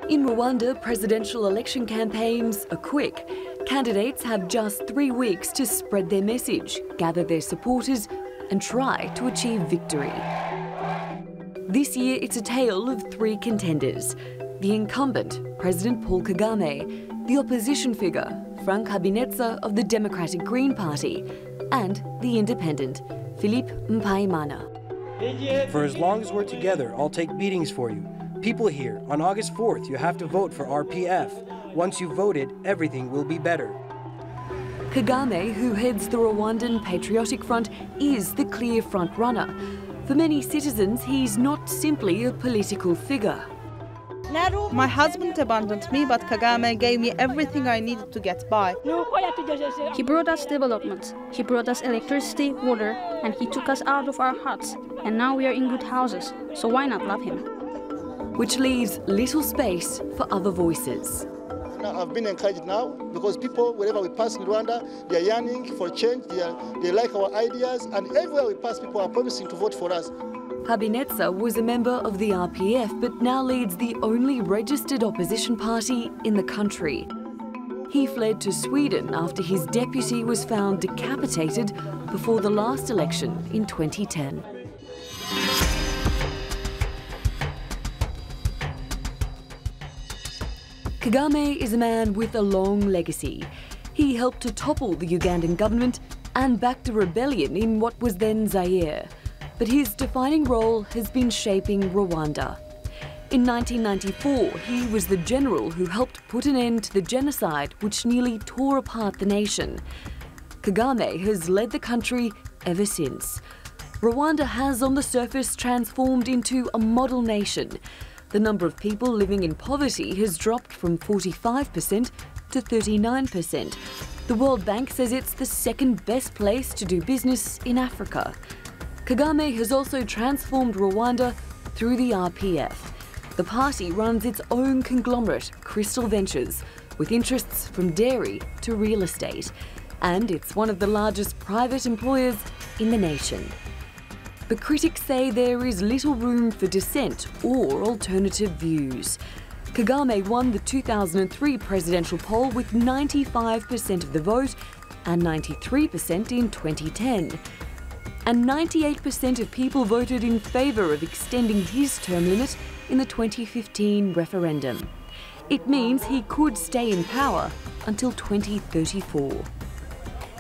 In Rwanda, presidential election campaigns are quick. Candidates have just 3 weeks to spread their message, gather their supporters and try to achieve victory. This year, it's a tale of 3 contenders. The incumbent, President Paul Kagame, the opposition figure, Frank Habineza of the Democratic Green Party, and the independent, Philippe Mpayimana. For as long as we're together, I'll take beatings for you. People here, on August 4th, you have to vote for RPF. Once you've voted, everything will be better. Kagame, who heads the Rwandan Patriotic Front, is the clear front-runner. For many citizens, he's not simply a political figure. My husband abandoned me, but Kagame gave me everything I needed to get by. He brought us development. He brought us electricity, water, and he took us out of our huts. And now we are in good houses, so why not love him? Which leaves little space for other voices. I've been encouraged now because people, wherever we pass in Rwanda, they are yearning for change, they like our ideas, and everywhere we pass, people are promising to vote for us. Habineza was a member of the RPF, but now leads the only registered opposition party in the country. He fled to Sweden after his deputy was found decapitated before the last election in 2010. Kagame is a man with a long legacy. He helped to topple the Ugandan government and backed a rebellion in what was then Zaire. But his defining role has been shaping Rwanda. In 1994, he was the general who helped put an end to the genocide which nearly tore apart the nation. Kagame has led the country ever since. Rwanda has on the surface transformed into a model nation. The number of people living in poverty has dropped from 45% to 39%. The World Bank says it's the second best place to do business in Africa. Kagame has also transformed Rwanda through the RPF. The party runs its own conglomerate, Crystal Ventures, with interests from dairy to real estate. And it's one of the largest private employers in the nation. But critics say there is little room for dissent or alternative views. Kagame won the 2003 presidential poll with 95% of the vote and 93% in 2010. And 98% of people voted in favour of extending his term limit in the 2015 referendum. It means he could stay in power until 2034.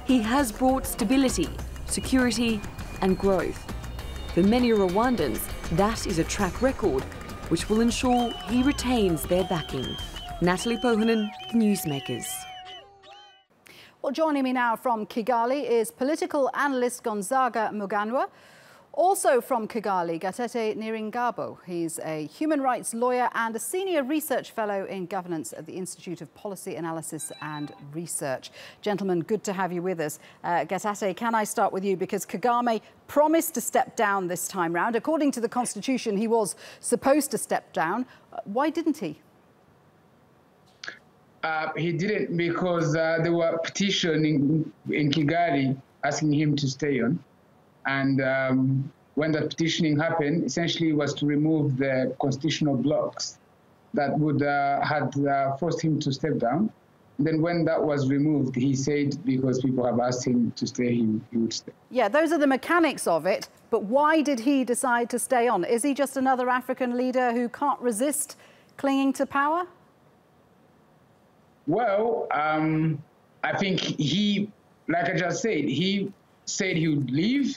He has brought stability, security and growth. For many Rwandans, that is a track record which will ensure he retains their backing. Natalie Pohanen, Newsmakers. Well, joining me now from Kigali is political analyst Gonzaga Muganwa. Also from Kigali, Gatete Niringabo. He's a human rights lawyer and a senior research fellow in governance at the Institute of Policy Analysis and Research. Gentlemen, good to have you with us. Gatete, can I start with you? Because Kagame promised to step down this time round. According to the Constitution, he was supposed to step down. Why didn't he? He didn't because there were petitions in Kigali asking him to stay on. And when that petitioning happened, essentially it was to remove the constitutional blocks that would had forced him to step down. And then when that was removed, he said because people have asked him to stay, he would stay. Yeah, those are the mechanics of it. But why did he decide to stay on? Is he just another African leader who can't resist clinging to power? Well, I think he, like I just said, he said he would leave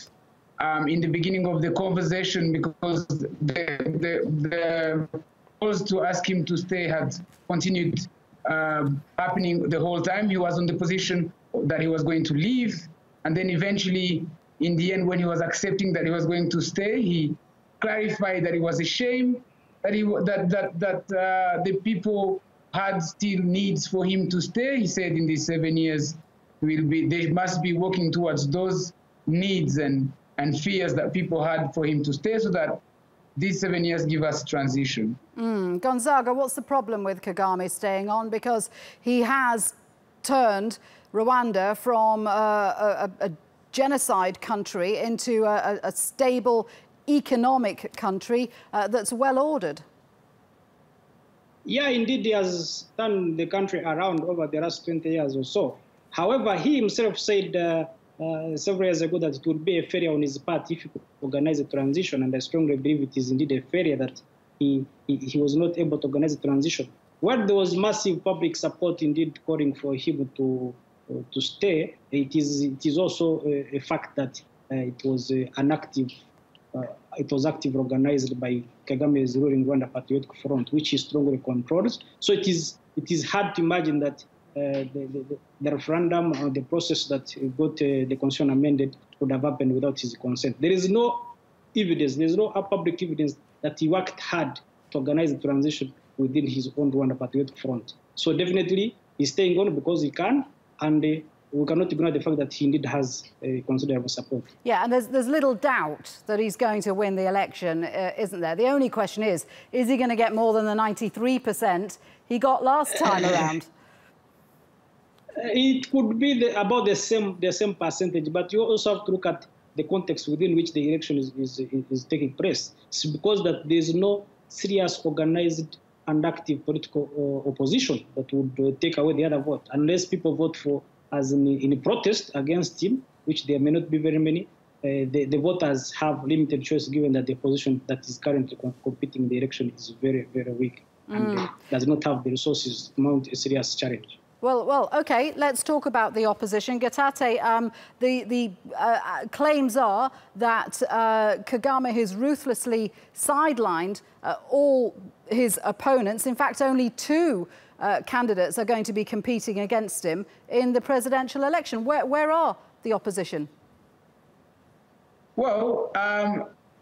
in the beginning of the conversation because the calls to ask him to stay had continued happening the whole time. He was on the position that he was going to leave. And then eventually, in the end, when he was accepting that he was going to stay, he clarified that it was a shame that the people had still needs for him to stay. He said in these 7 years, they must be working towards those needs and fears that people had for him to stay, so that these 7 years give us transition. Gonzaga, what's the problem with Kagame staying on? Because he has turned Rwanda from a genocide country into a stable economic country that's well ordered. Yeah, indeed, he has turned the country around over the last 20 years or so. However, he himself said several years ago that it would be a failure on his part if he could organize a transition, and I strongly believe it is indeed a failure that he was not able to organize a transition. While there was massive public support indeed calling for him to stay, it is also a fact that it was active organized by Kagame's ruling Rwanda Patriotic Front, which he strongly controls. So it is hard to imagine that the referendum or the process that got the constitution amended would have happened without his consent. There is no evidence, there is no public evidence that he worked hard to organize the transition within his own Rwanda Patriotic Front. So definitely he's staying on because he can, and we cannot ignore the fact that he indeed has considerable support. Yeah, and there's little doubt that he's going to win the election, isn't there? The only question is he going to get more than the 93% he got last time around? It could be about the same percentage, but you also have to look at the context within which the election is taking place. It's because that there's no serious, organized, and active political opposition that would take away the other vote, unless people vote for as in protest against him, which there may not be very many. The voters have limited choice, given that the opposition that is currently competing in the election is very, very weak and does not have the resources to mount a serious challenge. Well, OK, let's talk about the opposition. Gatate, the claims are that Kagame has ruthlessly sidelined all his opponents. In fact, only two candidates are going to be competing against him in the presidential election. Where are the opposition? Well,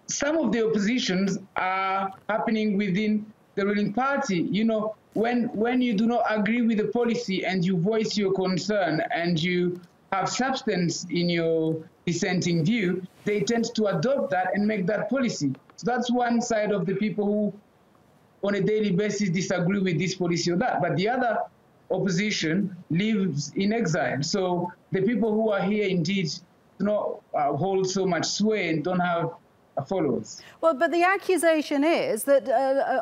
some of the oppositions are happening within the ruling party. You know, when you do not agree with the policy and you voice your concern and you have substance in your dissenting view, they tend to adopt that and make that policy. So that's one side of the people who on a daily basis disagree with this policy or that. But the other opposition lives in exile. So the people who are here indeed do not hold so much sway and don't have followers. Well, but the accusation is that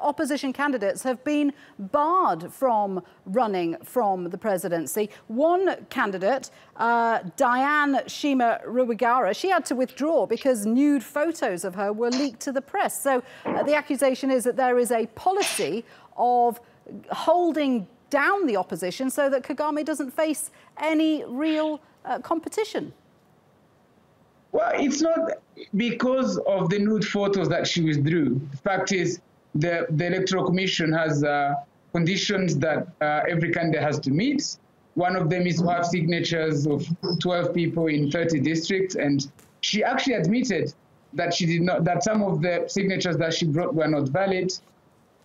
opposition candidates have been barred from running from the presidency. One candidate, Diane Shima Rwigara, she had to withdraw because nude photos of her were leaked to the press. So the accusation is that there is a policy of holding down the opposition so that Kagame doesn't face any real competition. Well, it's not because of the nude photos that she withdrew. The fact is, the Electoral Commission has conditions that every candidate has to meet. One of them is to have signatures of 12 people in 30 districts, and she actually admitted that she did not, that some of the signatures that she brought were not valid.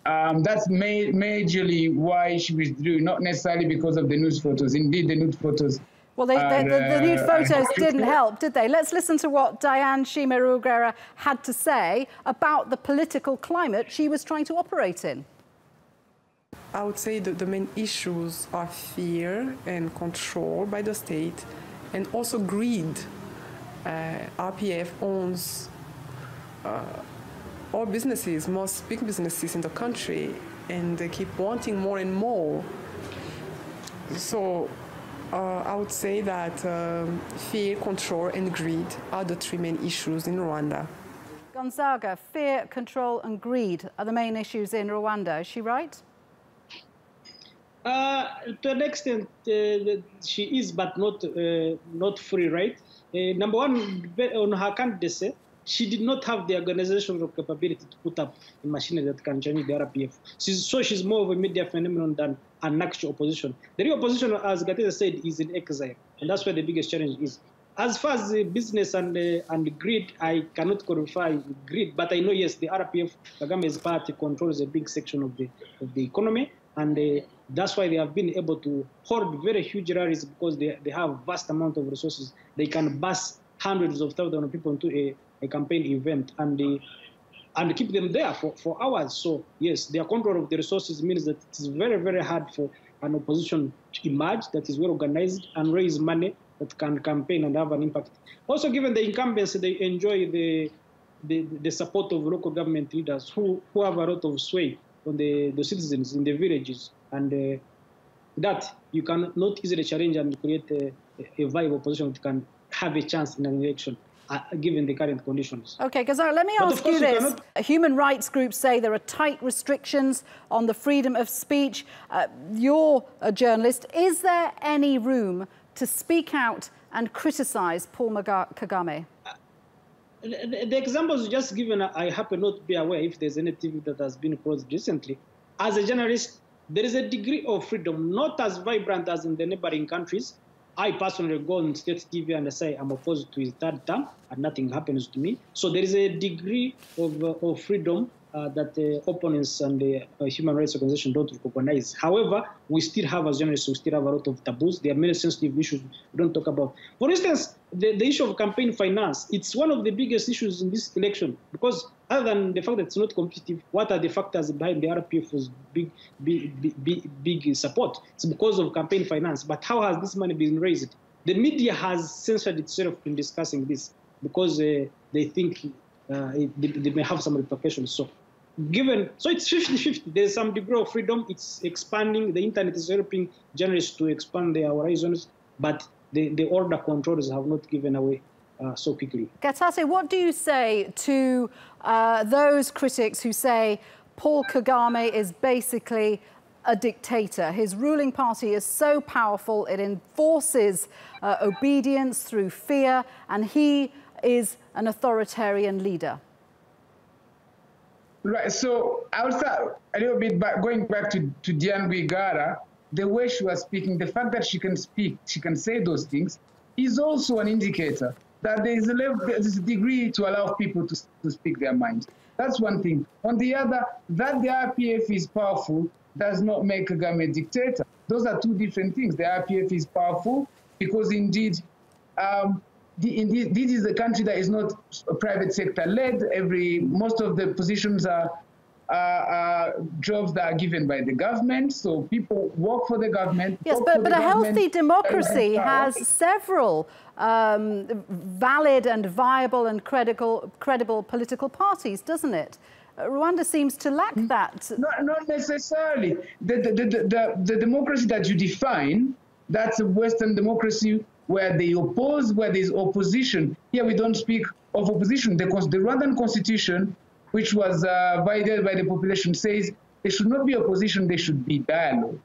That's majorly why she withdrew, not necessarily because of the nude photos. Indeed, the nude photos. Well, the nude photos didn't help, did they? Let's listen to what Diane Shima Rwigara had to say about the political climate she was trying to operate in. I would say that the main issues are fear and control by the state, and also greed. RPF owns all businesses, most big businesses in the country, and they keep wanting more and more. So I would say that fear, control, and greed are the three main issues in Rwanda. Gonzaga, fear, control, and greed are the main issues in Rwanda. Is she right? To an extent, she is, but not fully right. Number one, on her candidacy, she did not have the organizational capability to put up a machinery that can change the RPF. So she's more of a media phenomenon than an actual opposition. The real opposition, as Gatete said, is in exile, and that's where the biggest challenge is. As far as the business and greed, I cannot qualify greed, but I know, yes, the RPF, Kagame's party, controls a big section of the economy, and that's why they have been able to hold very huge rallies, because they have vast amount of resources. They can bus hundreds of thousands of people into a campaign event and keep them there for hours. So yes, their control of the resources means that it is very, very hard for an opposition to emerge that is well organized and raise money that can campaign and have an impact. Also, given the incumbency, they enjoy the support of local government leaders who have a lot of sway the citizens in the villages, and that you can not easily challenge and create a viable position that can have a chance in an election, given the current conditions. Okay, Gazar, let me ask you this. Human rights groups say there are tight restrictions on the freedom of speech. You're a journalist. Is there any room to speak out and criticise Paul Kagame? The examples just given, I happen not to be aware if there's any TV that has been closed recently. As a journalist, there is a degree of freedom, not as vibrant as in the neighboring countries. I personally go on state TV and I say I'm opposed to his third term, and nothing happens to me. So there is a degree of freedom that opponents and the human rights organizations don't recognize. However, we still have, as journalists, we still have a lot of taboos. There are many sensitive issues we don't talk about. For instance, the issue of campaign finance, it's one of the biggest issues in this election, because other than the fact that it's not competitive, what are the factors behind the RPF's big support? It's because of campaign finance. But how has this money been raised? The media has censored itself in discussing this because they think they may have some repercussions. So it's 50-50. There's some degree of freedom. It's expanding. The internet is helping journalists to expand their horizons, but the order controllers have not given away so quickly. Gatate, what do you say to those critics who say Paul Kagame is basically a dictator? His ruling party is so powerful, it enforces obedience through fear, and he is an authoritarian leader. Right, so I'll start a little bit going back to Diane Rwigara. The way she was speaking, the fact that she can speak, she can say those things, is also an indicator that there's a degree to allow people to speak their minds. That's one thing. On the other, that the RPF is powerful does not make Kagame a dictator. Those are two different things. The RPF is powerful because indeed, this is a country that is not private sector led. Most of the positions are jobs that are given by the government, so people work for the government. Yes, but a healthy democracy has several valid and viable and credible political parties, democracy, doesn't it? Rwanda seems to lack that. Not necessarily. The democracy that you define, that's a Western democracy where they oppose, where there's opposition. Here we don't speak of opposition. The Rwandan constitution, which was validated by the population, says there should not be opposition, there should be dialogue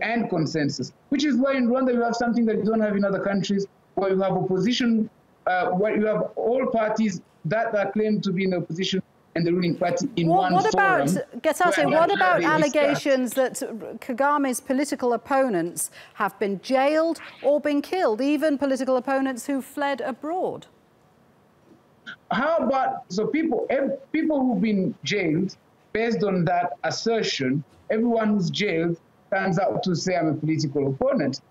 and consensus, which is why in Rwanda you have something that you don't have in other countries, where you have opposition, where you have all parties that are claimed to be in opposition and the ruling party in one forum. What about allegations that Kagame's political opponents have been jailed or been killed, even political opponents who fled abroad? How about, so people who've been jailed, based on that assertion, everyone who's jailed turns out to say I'm a political opponent.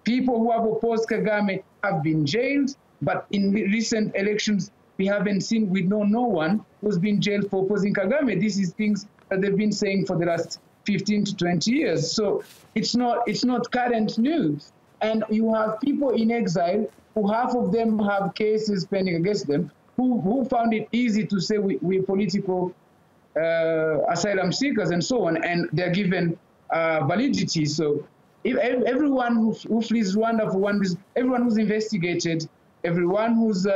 People who have opposed Kagame have been jailed, but in recent elections, we know no one who's been jailed for opposing Kagame. This is things that they've been saying for the last 15 to 20 years. So it's not current news. And you have people in exile who half of them have cases pending against them, who found it easy to say we're political asylum seekers and so on, and they're given validity. So if everyone who flees Rwanda for one reason, everyone who's investigated, everyone who's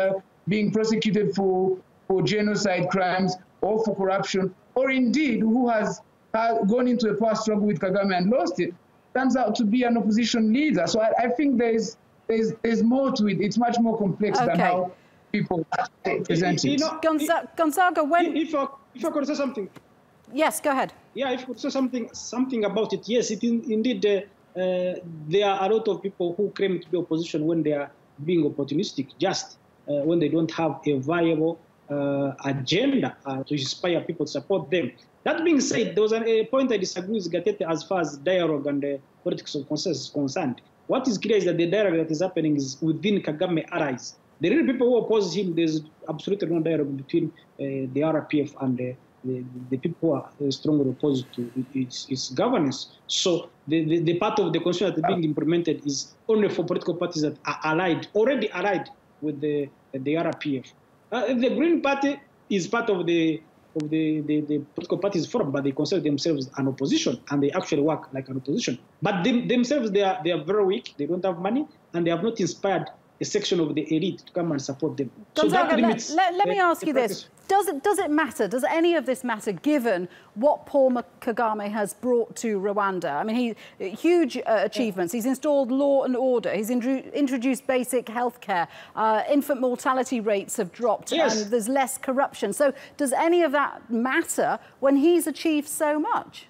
being prosecuted for genocide crimes or for corruption, or indeed who has gone into a power struggle with Kagame and lost it, turns out to be an opposition leader. So I think there's more to it. It's much more complex than how people present it. Gonzaga, when... If I could say something. Yes, go ahead. Yeah, if I could say something about it. Yes, indeed, there are a lot of people who claim to be opposition when they are being opportunistic, just when they don't have a viable agenda to inspire people to support them. That being said, there was a point I disagree with Gatete as far as dialogue and politics of consensus is concerned. What is clear is that the dialogue that is happening is within Kagame allies. The real people who oppose him, there's absolutely no dialogue between the RPF and the people who are strongly opposed to its governance. So the part of the constitution that is being implemented is only for political parties that are already allied with the RPF. The Green Party is part of the of the political parties forum, but they consider themselves an opposition, and they actually work like an opposition. But themselves, they are very weak. They don't have money, and they have not inspired a section of the elite to come and support them. Gonzaga, so that limits, let me ask you this. Does it matter? Does any of this matter, given what Paul Kagame has brought to Rwanda? I mean, huge achievements. He's installed law and order. He's introduced basic health care. Infant mortality rates have dropped, and there's less corruption. So does any of that matter when he's achieved so much?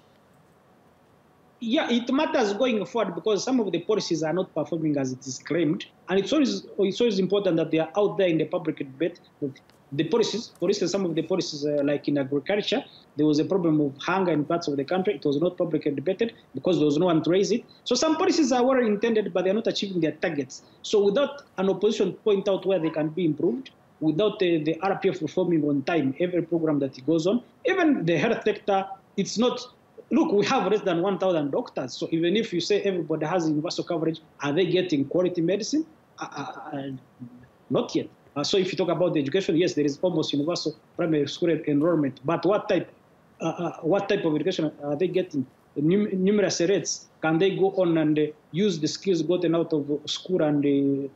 Yeah, it matters going forward because some of the policies are not performing as it is claimed. And it's always important that they are out there in the public debate. That the policies, for instance, some of the policies like in agriculture, there was a problem of hunger in parts of the country. It was not publicly debated because there was no one to raise it. So some policies are well intended, but they are not achieving their targets. So without an opposition point out where they can be improved, without the RPF performing on time every program that it goes on, even the health sector, it's not. Look, we have less than 1,000 doctors. So even if you say everybody has universal coverage, are they getting quality medicine? Not yet. So if you talk about the education, yes, there is almost universal primary school enrollment. But what type of education are they getting? Numerous rates. Can they go on and use the skills gotten out of school and do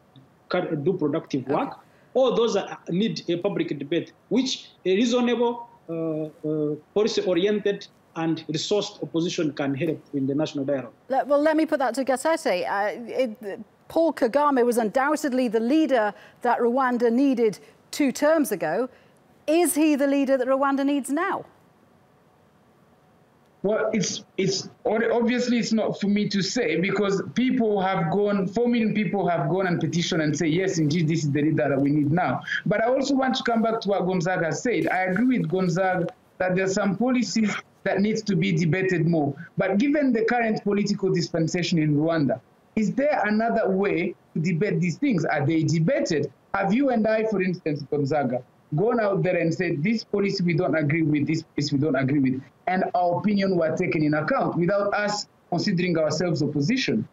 productive work? Okay. All those need a public debate, which a reasonable, policy-oriented and resourced opposition can help in the national dialogue. Well, let me put that to Gatete. Paul Kagame was undoubtedly the leader that Rwanda needed 2 terms ago. Is he the leader that Rwanda needs now? Well, obviously it's not for me to say because people have gone, 4 million people have gone and petitioned and say, yes, indeed, this is the leader that we need now. But I also want to come back to what Gonzaga said. I agree with Gonzaga that there are some policies that needs to be debated more. But given the current political dispensation in Rwanda, is there another way to debate these things? Are they debated? Have you and I, for instance, Gonzaga, gone out there and said, this policy we don't agree with, this policy we don't agree with, and our opinion were taken in account without us considering ourselves opposition?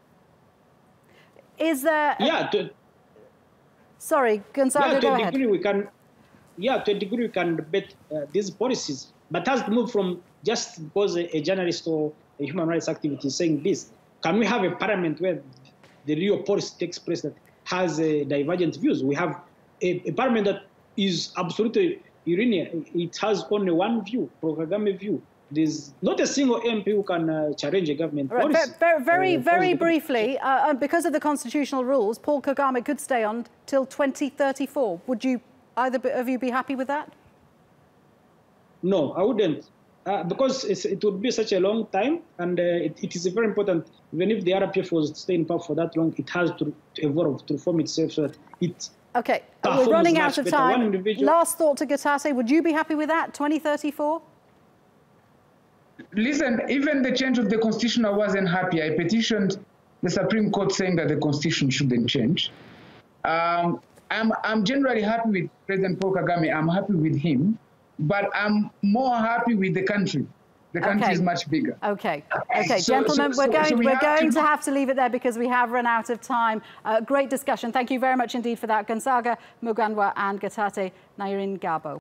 Is there... Sorry, Gonzaga, go ahead. To a degree we can debate these policies, but has to move from just because a journalist or a human rights activist is saying this. Can we have a parliament where the real policy takes place that has divergent views? We have a parliament that is absolutely linear. It has only one view, Paul Kagame view. There's not a single MP who can challenge a government policy. Very briefly, because of the constitutional rules, Paul Kagame could stay on till 2034. Would you, either of you, be happy with that? No, I wouldn't. Because it would be such a long time, and it is very important, even if the RPF was to stay in power for that long, it has to evolve, to reform itself so that it... Okay, we're running out of time. Last thought to Gatete, would you be happy with that, 2034? Listen, even the change of the constitution, I wasn't happy. I petitioned the Supreme Court saying that the constitution shouldn't change. I'm generally happy with President Paul Kagame. I'm happy with him. But I'm more happy with the country. The country is much bigger. Okay, gentlemen, we're going to have to leave it there because we have run out of time. Great discussion. Thank you very much indeed for that. Gonzaga Muganwa and Gatete Nyiringabo.